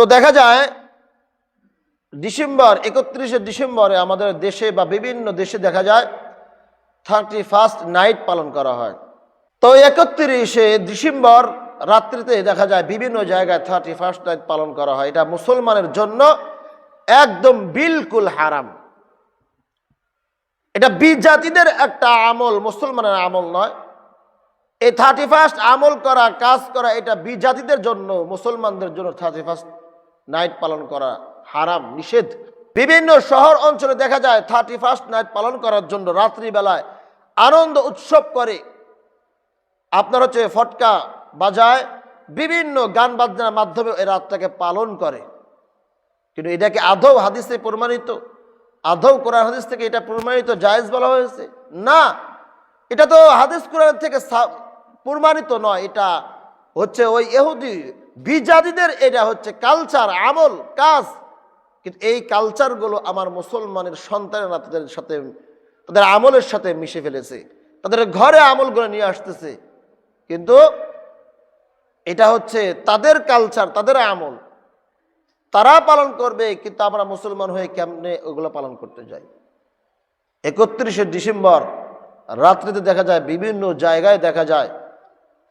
তো দেখা যায় ডিসেম্বর 31শে ডিসেম্বরে আমাদের দেশে বা বিভিন্ন দেশে দেখা যায় 31st নাইট পালন করা হয়। তো 31শে ডিসেম্বর রাত্রিতে দেখা যায় বিভিন্ন জায়গায় 31st নাইট পালন করা হয়। এটা মুসলমানের জন্য একদম বিলকুল হারাম। এটা বিজাতিদের একটা আমল, মুসলমানের আমল নয়। এই 31st আমল করা, কাজ করা, এটা বিজাতিদের জন্য, মুসলমানদের জন্য 31st নাইট পালন করা হারাম, নিষেধ। বিভিন্ন শহর অঞ্চলে দেখা যায় 31st নাইট পালন করার জন্য রাত্রিবেলায় আনন্দ উৎসব করে, আপনার হচ্ছে ফটকা বাজায়, বিভিন্ন গান বাজনার মাধ্যমে এই রাতটাকে পালন করে। কিন্তু এটাকে আদৌ হাদিসে প্রমাণিত, আদৌ কোরআন হাদিস থেকে এটা প্রমাণিত জায়েজ বলা হয়েছে? না, এটা তো হাদিস কোরআন থেকে প্রমাণিত নয়। এটা হচ্ছে ওই ইহুদি বিজাতিদের, এটা হচ্ছে কালচার, আমল, কাজ। কিন্তু এই কালচারগুলো আমার মুসলমানের সন্তানেরা তাদের সাথে, তাদের আমলের সাথে মিশে ফেলেছে, তাদের ঘরে আমলগুলো নিয়ে আসতেছে। কিন্তু এটা হচ্ছে তাদের কালচার, তাদের আমল, তারা পালন করবে, কিন্তু আমরা মুসলমান হয়ে কেমনে ওগুলো পালন করতে যাই। 31শে ডিসেম্বর রাত্রিতে দেখা যায় বিভিন্ন জায়গায় দেখা যায়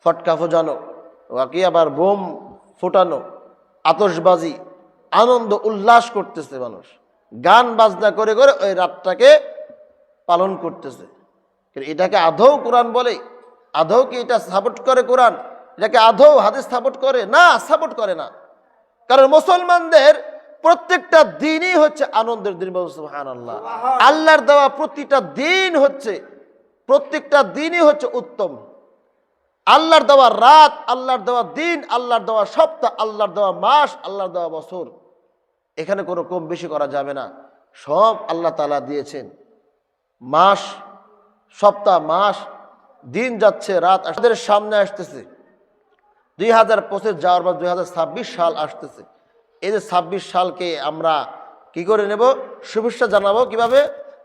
ফটকা ফোজানো, বাকি আবার বোম ফোটানো, আতশবাজি, আনন্দ উল্লাস করতেছে মানুষ, গান বাজনা করে করে ওই রাতটাকে পালন করতেছে। কিন্তু এটাকে আদৌ কোরআন বলে? আদৌ কি এটা সাপোর্ট করে কোরআন? এটাকে আদৌ হাদিস সাপোর্ট করে? না, সাপোর্ট করে না। কারণ মুসলমানদের প্রত্যেকটা দিনই হচ্ছে আনন্দের দিন। সুবহানাল্লাহ। আল্লাহর দেওয়া প্রতিটা দিন হচ্ছে, প্রত্যেকটা দিনই হচ্ছে উত্তম। আল্লাহর দেওয়া রাত, আল্লাহর দেওয়া দিন, আল্লাহর দেওয়া সপ্তাহ, আল্লাহর দেওয়া মাস, আল্লাহর দেওয়া বছর, এখানে কোনো কম বেশি করা যাবে না। সব আল্লাহ তাআলা দিয়েছেন। মাস, সপ্তাহ, মাস, দিন যাচ্ছে, রাত আমাদের সামনে আসতেছে। 2025 যাওয়ার পর 2026 সাল আসতেছে। এই যে 26 সালকে আমরা কি করে নেব? শুভেচ্ছা জানাবো কিভাবে?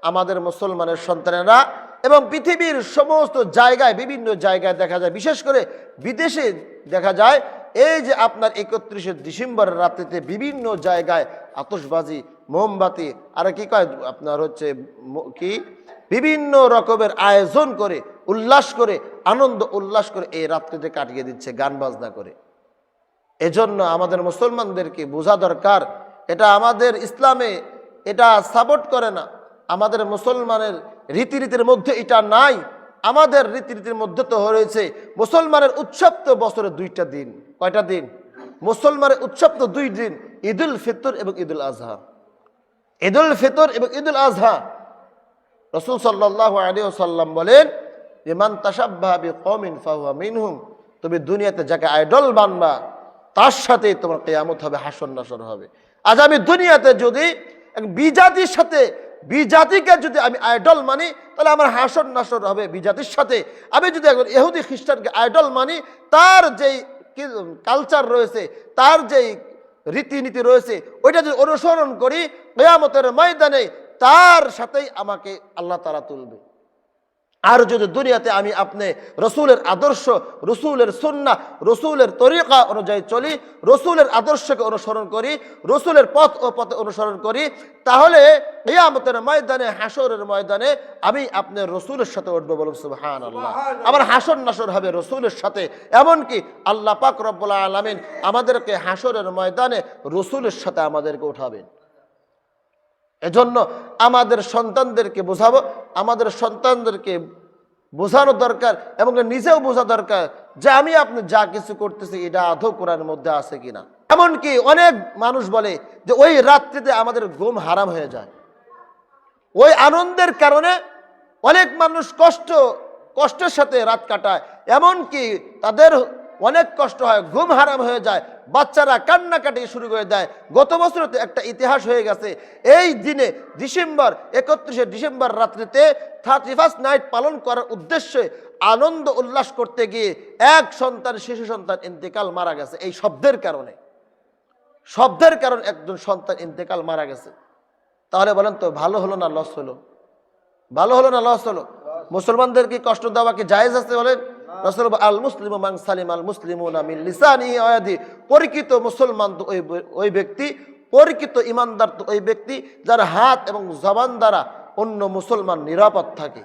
আমাদের মুসলমানের সন্তানেরা এবং পৃথিবীর সমস্ত জায়গায়, বিভিন্ন জায়গায় দেখা যায়, বিশেষ করে বিদেশে দেখা যায়, এই যে আপনার 31শে ডিসেম্বরের রাত্রিতে বিভিন্ন জায়গায় আতশবাজি, মোমবাতি, আর কি কয় আপনার হচ্ছে কি বিভিন্ন রকমের আয়োজন করে, উল্লাস করে, আনন্দ উল্লাস করে এই রাত্রিতে কাটিয়ে দিচ্ছে গান বাজনা করে। এজন্য আমাদের মুসলমানদেরকে বোঝা দরকার, এটা আমাদের ইসলামে এটা সাপোর্ট করে না। আমাদের মুসলমানের রীতিনীতির মধ্যে এটা নাই। আমাদের রীতিনীতির মধ্যে তো রয়েছে মুসলমানের উৎসব তো বছরে 2টা দিন। কয়টা দিন? মুসলমানের উৎসব তো 2 দিন, ঈদুল ফিতর এবং ঈদুল আজহা। ঈদুল ফিতর এবং ঈদুল আজহা, রাসূল সাল্লাল্লাহু আলাইহি ওয়াসাল্লাম বলেন যে মান তাশাব্বাহা বিকওমিন ফাহুয়া মিনহুম, তুমি দুনিয়াতে যাকে আইডল মানবা তার সাথে তোমার কিয়ামত হবে, হাসর নাসর হবে। আজ আমি দুনিয়াতে যদি এক বিজাতির সাথে, বিজাতিকে যদি আমি আইডল মানি, তাহলে আমার হাসর নাসর হবে বিজাতির সাথে। আমি যদি একজন ইহুদি খ্রিস্টানকে আইডল মানি, তার যেই কালচার রয়েছে, তার যেই রীতিনীতি রয়েছে, ওইটা যদি অনুসরণ করি, কিয়ামতের ময়দানে তার সাথেই আমাকে আল্লাহ তাআলা তুলবে। আর যদি দুনিয়াতে আমি আপনি রসুলের আদর্শ, রসুলের সুন্নাহ, রসুলের তরিকা অনুযায়ী চলি, রসুলের আদর্শকে অনুসরণ করি, রসুলের পথ ও পথে অনুসরণ করি, তাহলে কিয়ামতের ময়দানে, হাসরের ময়দানে আমি আপনি রসুলের সাথে উঠবো। বলুন সুবহানাল্লাহ। আমার হাসর নাসর হবে রসুলের সাথে। এমনকি আল্লাহ পাক রব্বুল আলামিন আমাদেরকে হাসরের ময়দানে রসুলের সাথে আমাদেরকে উঠাবেন। এজন্য আমাদের সন্তানদেরকে বোঝাবো, আমাদের সন্তানদেরকে বোঝানো দরকার এবং নিজেও বোঝা দরকার যে আমি আপনি যা কিছু করতেছি এটা আদৌ কোরআনের মধ্যে আছে কিনা। এমনকি অনেক মানুষ বলে যে ওই রাত্রিতে আমাদের ঘুম হারাম হয়ে যায়। ওই আনন্দের কারণে অনেক মানুষ কষ্টের সাথে রাত কাটায়, এমনকি তাদের অনেক কষ্ট হয়, ঘুম হারাম হয়ে যায়, বাচ্চারা কান্নাকাটি শুরু করে দেয়। গত বছর তো একটা ইতিহাস হয়ে গেছে, এই দিনে ডিসেম্বর 31শে ডিসেম্বর রাত্রিতে 31st নাইট পালন করার উদ্দেশ্যে আনন্দ উল্লাস করতে গিয়ে এক সন্তান, শিশু সন্তান ইন্তেকাল, মারা গেছে। এই শব্দের কারণে, শব্দের কারণে একজন সন্তান ইন্তেকাল, মারা গেছে। তাহলে বলেন তো ভালো হলো না লস হলো? ভালো হলো না লস হলো? মুসলমানদের কি কষ্ট দেওয়া কি জায়েজ আছে? বলেন রাসূল আল মুসলিমু মান সালিম আল মুসলিমুনা মিন লিসানিহি ওয়া ইয়াদিহি, পরিচিত মুসলমান তো ওই ব্যক্তি, পরিচিত ইমানদার তো ওই ব্যক্তি যার হাত এবং জবান দ্বারা অন্য মুসলমান নিরাপদ থাকে,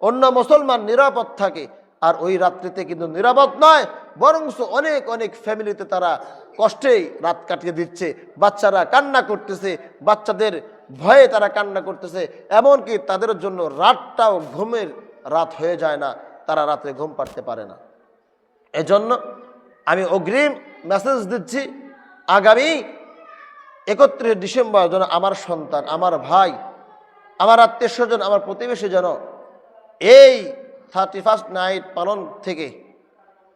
অন্য মুসলমান নিরাপদ থাকে। আর ওই রাত্রিতে কিন্তু নিরাপদ নয়, বরং অনেক অনেক ফ্যামিলিতে তারা কষ্টেই রাত কাটিয়ে দিচ্ছে, বাচ্চারা কান্না করতেছে, বাচ্চাদের ভয়ে তারা কান্না করতেছে, এমনকি তাদের জন্য রাতটাও ঘুমের রাত হয়ে যায় না, তারা রাতে ঘুম পাড়তে পারে না। এজন্য আমি অগ্রিম মেসেজ দিচ্ছি, আগামী 31 ডিসেম্বর যেন আমার সন্তান, আমার ভাই, আমার আত্মীয় স্বজন, আমার প্রতিবেশী যেন এই 31st নাইট পালন থেকে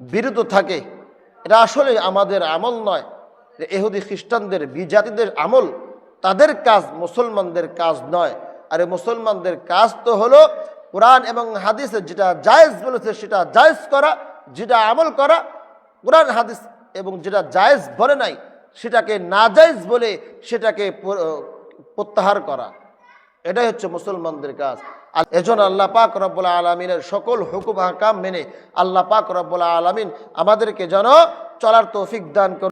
বিরত থাকে। এটা আসলে আমাদের আমল নয়, ইহুদি খ্রিস্টানদের, বিজাতিদের আমল, তাদের কাজ, মুসলমানদের কাজ নয়। আর মুসলমানদের কাজ তো হলো কোরআন এবং হাদিসে যেটা জায়েজ বলেছে সেটা জায়েজ করা, যেটা আমল করা, কোরআন হাদিস এবং যেটা জায়েজ বলে নাই সেটাকে নাজায়েজ বলে সেটাকে প্রত্যাহার করা, এটাই হচ্ছে মুসলমানদের কাজ। আর এজন্য আল্লাহ পাক রব্বুল আলামিনের সকল হুকুম আহকাম মেনে আল্লাহ পাক রব্বুল আলামিন আমাদেরকে যেন চলার তৌফিক দান করুন।